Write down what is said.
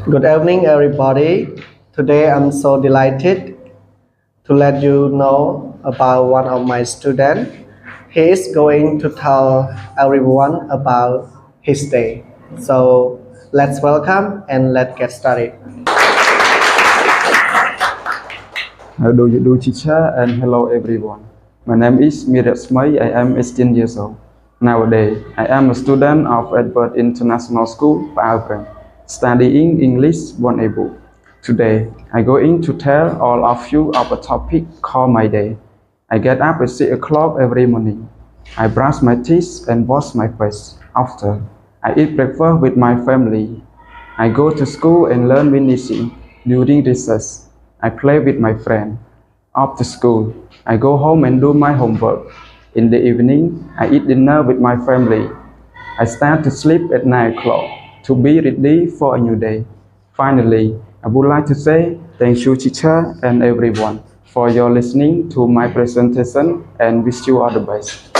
Good evening, everybody. Today I'm so delighted to let you know about one of my students. He is going to tell everyone about his day. So let's welcome and let's get started. How do you do, teacher? And hello, everyone. My name is Mirat Smai. I am 18 years old. Nowadays, I am a student of Edward International School, Palgrave, studying English 1A. Today, I'm going to tell all of you of a topic called my day. I get up at 6 o'clock every morning. I brush my teeth and wash my face. After, I eat breakfast with my family. I go to school and learn finishing. During recess, I play with my friend. After school, I go home and do my homework. In the evening, I eat dinner with my family. I start to sleep at 9 o'clock to be ready for a new day. Finally, I would like to say thank you, teacher and everyone, for your listening to my presentation and wish you all the best.